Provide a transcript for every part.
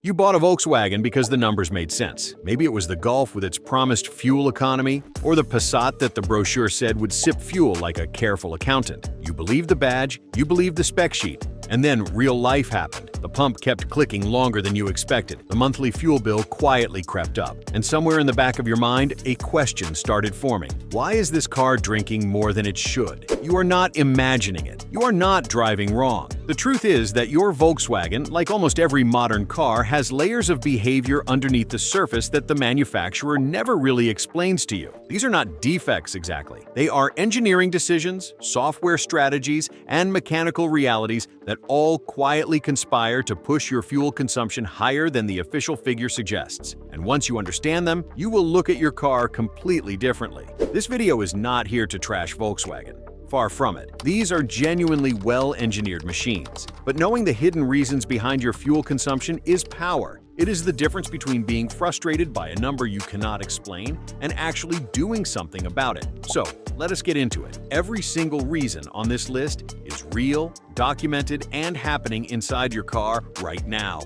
You bought a Volkswagen because the numbers made sense. Maybe it was the Golf with its promised fuel economy, or the Passat that the brochure said would sip fuel like a careful accountant. You believed the badge, you believed the spec sheet, and then real life happened. The pump kept clicking longer than you expected. The monthly fuel bill quietly crept up. And somewhere in the back of your mind, a question started forming. Why is this car drinking more than it should? You are not imagining it. You are not driving wrong. The truth is that your Volkswagen, like almost every modern car, has layers of behavior underneath the surface that the manufacturer never really explains to you. These are not defects exactly. They are engineering decisions, software strategies, and mechanical realities that all quietly conspire to push your fuel consumption higher than the official figure suggests. And once you understand them, you will look at your car completely differently. This video is not here to trash Volkswagen. Far from it. These are genuinely well-engineered machines. But knowing the hidden reasons behind your fuel consumption is power. It is the difference between being frustrated by a number you cannot explain and actually doing something about it. So, let us get into it. Every single reason on this list is real, documented, and happening inside your car right now.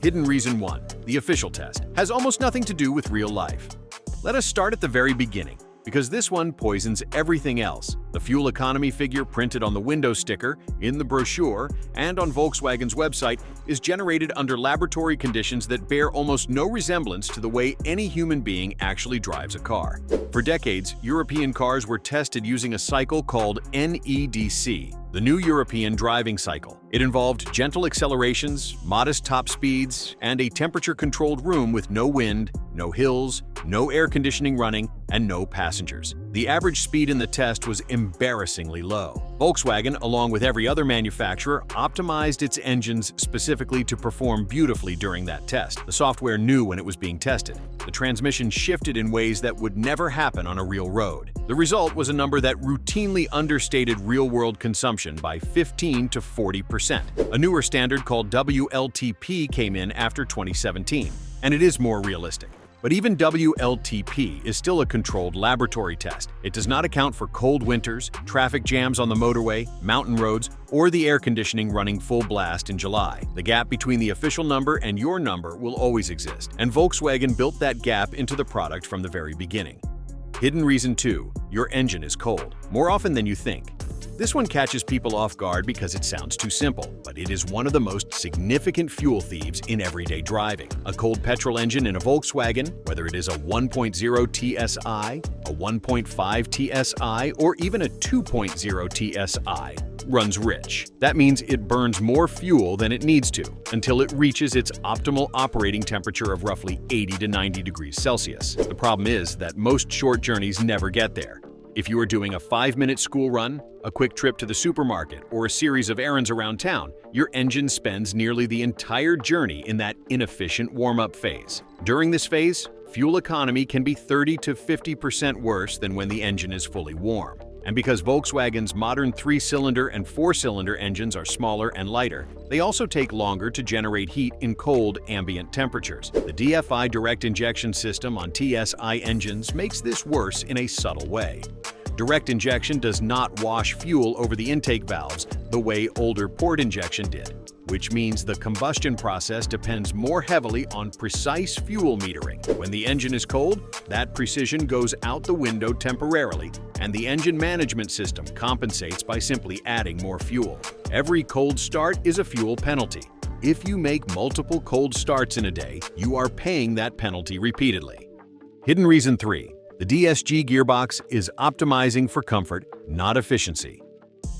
Hidden reason 1. The official test has almost nothing to do with real life. Let us start at the very beginning, because this one poisons everything else. The fuel economy figure printed on the window sticker, in the brochure, and on Volkswagen's website is generated under laboratory conditions that bear almost no resemblance to the way any human being actually drives a car. For decades, European cars were tested using a cycle called NEDC, the New European Driving Cycle. It involved gentle accelerations, modest top speeds, and a temperature-controlled room with no wind, no hills, no air conditioning running, and no passengers. The average speed in the test was embarrassingly low. Volkswagen, along with every other manufacturer, optimized its engines specifically to perform beautifully during that test. The software knew when it was being tested. The transmission shifted in ways that would never happen on a real road. The result was a number that routinely understated real-world consumption by 15 to 40%. A newer standard called WLTP came in after 2017, and it is more realistic. But even WLTP is still a controlled laboratory test. It does not account for cold winters, traffic jams on the motorway, mountain roads, or the air conditioning running full blast in July. The gap between the official number and your number will always exist, and Volkswagen built that gap into the product from the very beginning. Hidden reason 2. Your engine is cold. More often than you think. This one catches people off guard because it sounds too simple, but it is one of the most significant fuel thieves in everyday driving. A cold petrol engine in a Volkswagen, whether it is a 1.0 TSI, a 1.5 TSI, or even a 2.0 TSI, runs rich. That means it burns more fuel than it needs to, until it reaches its optimal operating temperature of roughly 80 to 90 degrees Celsius. The problem is that most short journeys never get there. If you are doing a 5-minute school run, a quick trip to the supermarket, or a series of errands around town, your engine spends nearly the entire journey in that inefficient warm-up phase. During this phase, fuel economy can be 30 to 50% worse than when the engine is fully warm. And because Volkswagen's modern 3-cylinder and 4-cylinder engines are smaller and lighter, they also take longer to generate heat in cold ambient temperatures. The DFI direct injection system on TSI engines makes this worse in a subtle way. Direct injection does not wash fuel over the intake valves the way older port injection did, which means the combustion process depends more heavily on precise fuel metering. When the engine is cold, that precision goes out the window temporarily, and the engine management system compensates by simply adding more fuel. Every cold start is a fuel penalty. If you make multiple cold starts in a day, you are paying that penalty repeatedly. Hidden reason 3. The DSG gearbox is optimizing for comfort, not efficiency.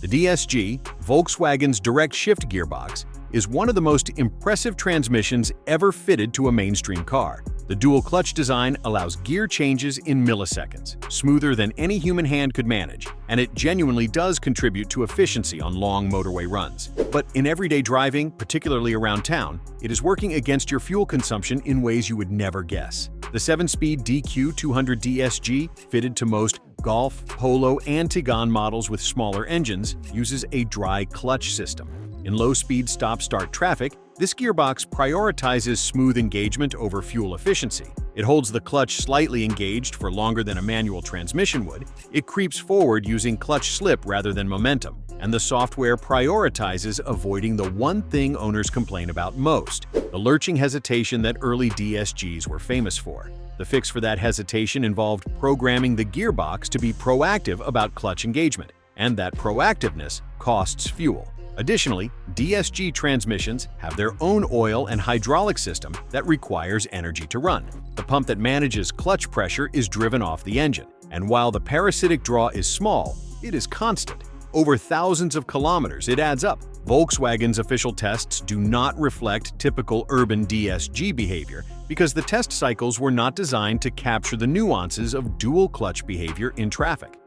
The DSG, Volkswagen's direct shift gearbox, is one of the most impressive transmissions ever fitted to a mainstream car. The dual clutch design allows gear changes in milliseconds, smoother than any human hand could manage, and it genuinely does contribute to efficiency on long motorway runs. But in everyday driving, particularly around town, it is working against your fuel consumption in ways you would never guess. The 7-speed DQ200 DSG, fitted to most Golf, Polo, and Tiguan models with smaller engines, uses a dry clutch system. In low-speed stop-start traffic, this gearbox prioritizes smooth engagement over fuel efficiency. It holds the clutch slightly engaged for longer than a manual transmission would. It creeps forward using clutch slip rather than momentum, and the software prioritizes avoiding the one thing owners complain about most, the lurching hesitation that early DSGs were famous for. The fix for that hesitation involved programming the gearbox to be proactive about clutch engagement, and that proactiveness costs fuel. Additionally, DSG transmissions have their own oil and hydraulic system that requires energy to run. The pump that manages clutch pressure is driven off the engine, and while the parasitic draw is small, it is constant. Over thousands of kilometers, it adds up. Volkswagen's official tests do not reflect typical urban DSG behavior because the test cycles were not designed to capture the nuances of dual clutch behavior in traffic.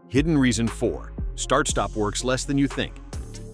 Hidden reason 4. Start-stop works less than you think.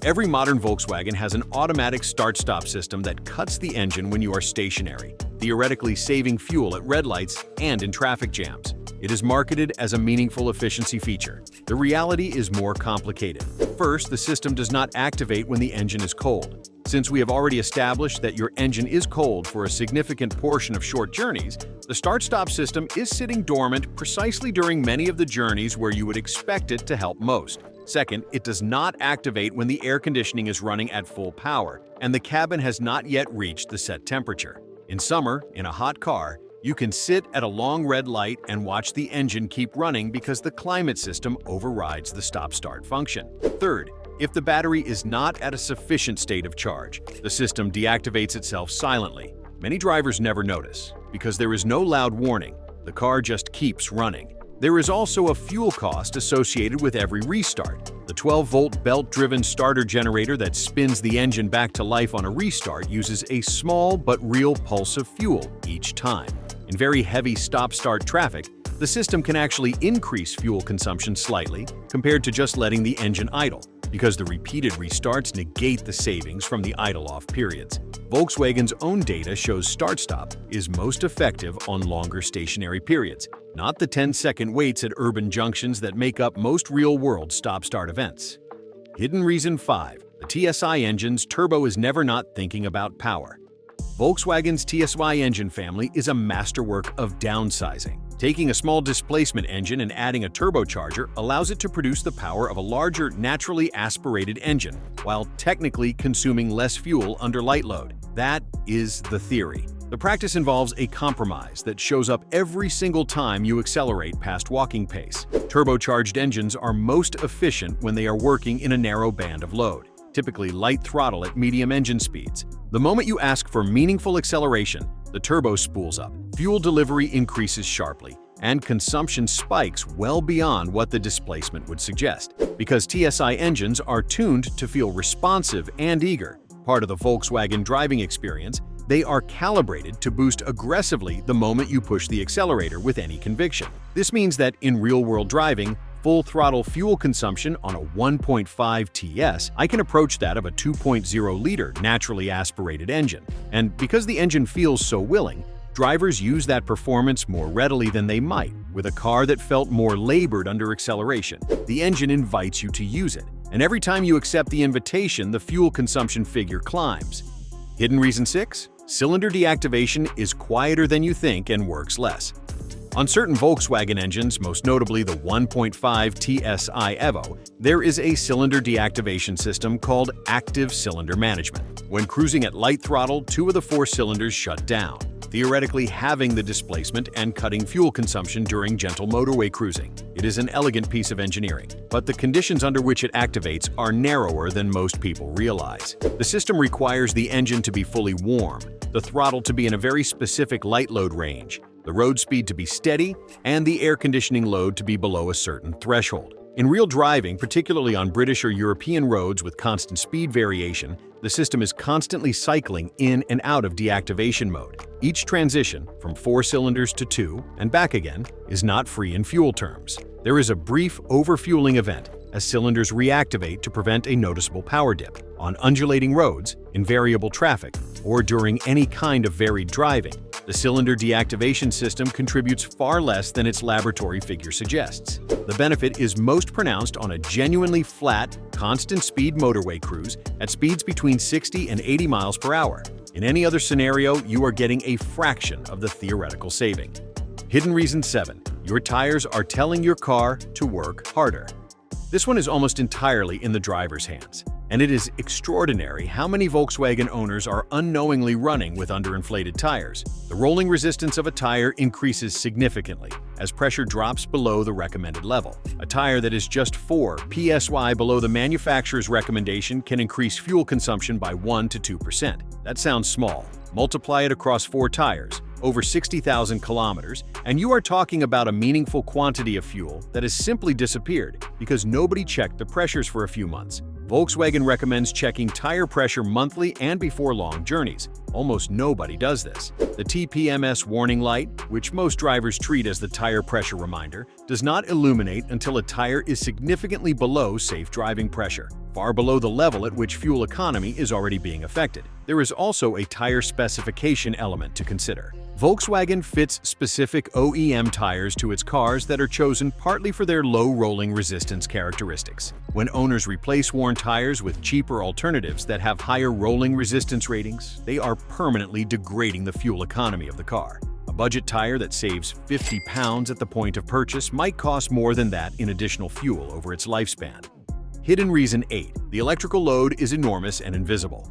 Every modern Volkswagen has an automatic start-stop system that cuts the engine when you are stationary, theoretically saving fuel at red lights and in traffic jams. It is marketed as a meaningful efficiency feature. The reality is more complicated. First, the system does not activate when the engine is cold. Since we have already established that your engine is cold for a significant portion of short journeys, the start-stop system is sitting dormant precisely during many of the journeys where you would expect it to help most. Second, it does not activate when the air conditioning is running at full power and the cabin has not yet reached the set temperature. In summer, in a hot car, you can sit at a long red light and watch the engine keep running because the climate system overrides the stop-start function. Third, if the battery is not at a sufficient state of charge, the system deactivates itself silently. Many drivers never notice because there is no loud warning. The car just keeps running. There is also a fuel cost associated with every restart. The 12-volt belt-driven starter generator that spins the engine back to life on a restart uses a small but real pulse of fuel each time. In very heavy stop-start traffic, the system can actually increase fuel consumption slightly compared to just letting the engine idle, because the repeated restarts negate the savings from the idle-off periods. Volkswagen's own data shows start-stop is most effective on longer stationary periods, not the 10-second waits at urban junctions that make up most real-world stop-start events. Hidden reason 5. The TSI engine's turbo is never not thinking about power. Volkswagen's TSI engine family is a masterwork of downsizing. Taking a small displacement engine and adding a turbocharger allows it to produce the power of a larger, naturally aspirated engine, while technically consuming less fuel under light load. That is the theory. The practice involves a compromise that shows up every single time you accelerate past walking pace. Turbocharged engines are most efficient when they are working in a narrow band of load, typically light throttle at medium engine speeds. The moment you ask for meaningful acceleration, the turbo spools up, fuel delivery increases sharply, and consumption spikes well beyond what the displacement would suggest. Because TSI engines are tuned to feel responsive and eager, part of the Volkswagen driving experience, they are calibrated to boost aggressively the moment you push the accelerator with any conviction. This means that in real-world driving, full-throttle fuel consumption on a 1.5 TS, I can approach that of a 2.0-liter naturally aspirated engine. And because the engine feels so willing, drivers use that performance more readily than they might with a car that felt more labored under acceleration. The engine invites you to use it, and every time you accept the invitation, the fuel consumption figure climbs. Hidden reason 6? Cylinder deactivation is quieter than you think and works less. On certain Volkswagen engines, most notably the 1.5 TSI Evo, there is a cylinder deactivation system called active cylinder management. When cruising at light throttle, 2 of the 4 cylinders shut down, theoretically halving the displacement and cutting fuel consumption during gentle motorway cruising. It is an elegant piece of engineering, but the conditions under which it activates are narrower than most people realize. The system requires the engine to be fully warm, the throttle to be in a very specific light load range, the road speed to be steady, and the air conditioning load to be below a certain threshold. In real driving, particularly on British or European roads with constant speed variation, the system is constantly cycling in and out of deactivation mode. Each transition, from 4 cylinders to 2 and back again, is not free in fuel terms. There is a brief overfueling event as cylinders reactivate to prevent a noticeable power dip. On undulating roads, in variable traffic, or during any kind of varied driving, the cylinder deactivation system contributes far less than its laboratory figure suggests. The benefit is most pronounced on a genuinely flat, constant-speed motorway cruise at speeds between 60 and 80 miles per hour. In any other scenario, you are getting a fraction of the theoretical saving. Hidden reason 7. Your tires are telling your car to work harder. This one is almost entirely in the driver's hands, and it is extraordinary how many Volkswagen owners are unknowingly running with underinflated tires. The rolling resistance of a tire increases significantly as pressure drops below the recommended level. A tire that is just 4 psi below the manufacturer's recommendation can increase fuel consumption by 1 to 2%. That sounds small. Multiply it across 4 tires, over 60,000 kilometers, and you are talking about a meaningful quantity of fuel that has simply disappeared because nobody checked the pressures for a few months. Volkswagen recommends checking tire pressure monthly and before long journeys. Almost nobody does this. The TPMS warning light, which most drivers treat as the tire pressure reminder, does not illuminate until a tire is significantly below safe driving pressure, far below the level at which fuel economy is already being affected. There is also a tire specification element to consider. Volkswagen fits specific OEM tires to its cars that are chosen partly for their low rolling resistance characteristics. When owners replace worn tires with cheaper alternatives that have higher rolling resistance ratings, they are permanently degrading the fuel economy of the car. A budget tire that saves 50 pounds at the point of purchase might cost more than that in additional fuel over its lifespan. Hidden reason 8. The electrical load is enormous and invisible.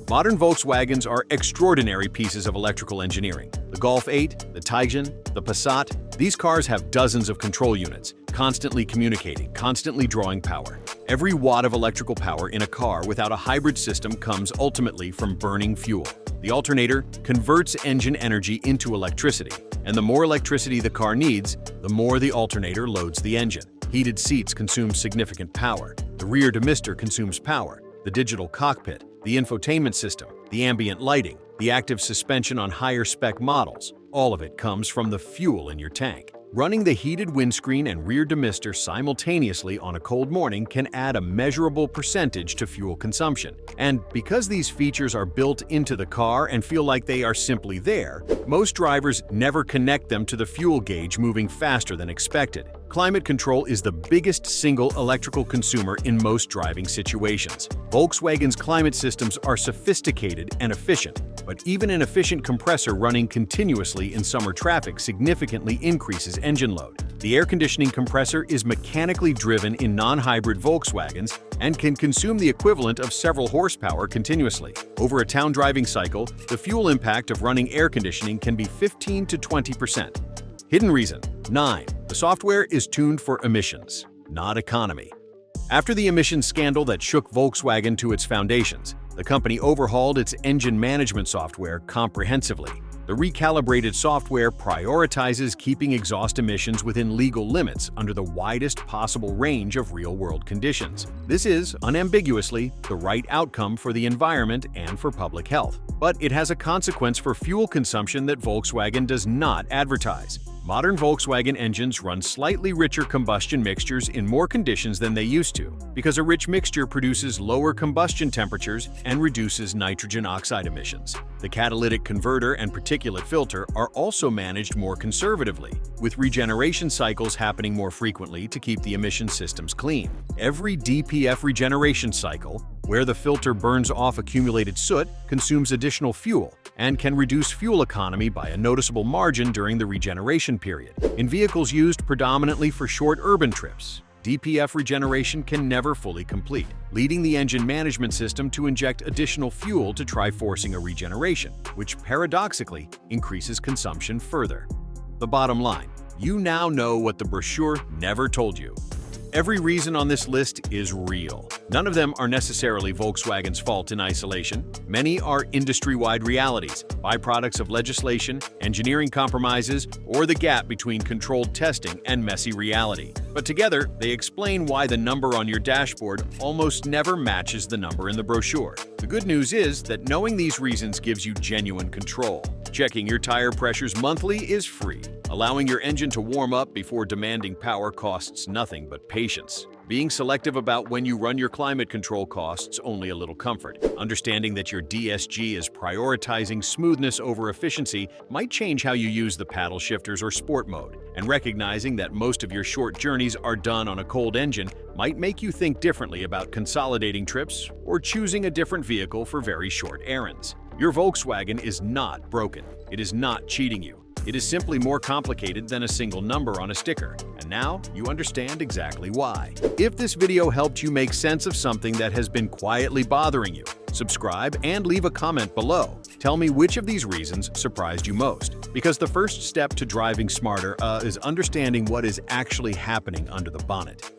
Modern Volkswagens are extraordinary pieces of electrical engineering. The Golf 8, the Taycan, the Passat, these cars have dozens of control units, constantly communicating, constantly drawing power. Every watt of electrical power in a car without a hybrid system comes ultimately from burning fuel. The alternator converts engine energy into electricity, and the more electricity the car needs, the more the alternator loads the engine. Heated seats consume significant power. The rear demister consumes power. The digital cockpit, the infotainment system, the ambient lighting, the active suspension on higher-spec models, all of it comes from the fuel in your tank. Running the heated windscreen and rear demister simultaneously on a cold morning can add a measurable percentage to fuel consumption. And because these features are built into the car and feel like they are simply there, most drivers never connect them to the fuel gauge moving faster than expected. Climate control is the biggest single electrical consumer in most driving situations. Volkswagen's climate systems are sophisticated and efficient, but even an efficient compressor running continuously in summer traffic significantly increases engine load. The air conditioning compressor is mechanically driven in non-hybrid Volkswagens and can consume the equivalent of several horsepower continuously. Over a town driving cycle, the fuel impact of running air conditioning can be 15 to 20%. Hidden reason 9. The software is tuned for emissions, not economy. After the emissions scandal that shook Volkswagen to its foundations, the company overhauled its engine management software comprehensively. The recalibrated software prioritizes keeping exhaust emissions within legal limits under the widest possible range of real-world conditions. This is, unambiguously, the right outcome for the environment and for public health. But it has a consequence for fuel consumption that Volkswagen does not advertise. Modern Volkswagen engines run slightly richer combustion mixtures in more conditions than they used to, because a rich mixture produces lower combustion temperatures and reduces nitrogen oxide emissions. The catalytic converter and particulate filter are also managed more conservatively, with regeneration cycles happening more frequently to keep the emission systems clean. Every DPF regeneration cycle, where the filter burns off accumulated soot, consumes additional fuel and can reduce fuel economy by a noticeable margin during the regeneration period. In vehicles used predominantly for short urban trips, DPF regeneration can never fully complete, leading the engine management system to inject additional fuel to try forcing a regeneration, which paradoxically increases consumption further. The bottom line, you now know what the brochure never told you. Every reason on this list is real. None of them are necessarily Volkswagen's fault in isolation. Many are industry-wide realities, byproducts of legislation, engineering compromises, or the gap between controlled testing and messy reality. But together, they explain why the number on your dashboard almost never matches the number in the brochure. The good news is that knowing these reasons gives you genuine control. Checking your tire pressures monthly is free. Allowing your engine to warm up before demanding power costs nothing but patience. Being selective about when you run your climate control costs only a little comfort. Understanding that your DSG is prioritizing smoothness over efficiency might change how you use the paddle shifters or sport mode. And recognizing that most of your short journeys are done on a cold engine might make you think differently about consolidating trips or choosing a different vehicle for very short errands. Your Volkswagen is not broken. It is not cheating you. It is simply more complicated than a single number on a sticker, and now you understand exactly why. If this video helped you make sense of something that has been quietly bothering you, subscribe and leave a comment below. Tell me which of these reasons surprised you most, because the first step to driving smarter is understanding what is actually happening under the bonnet.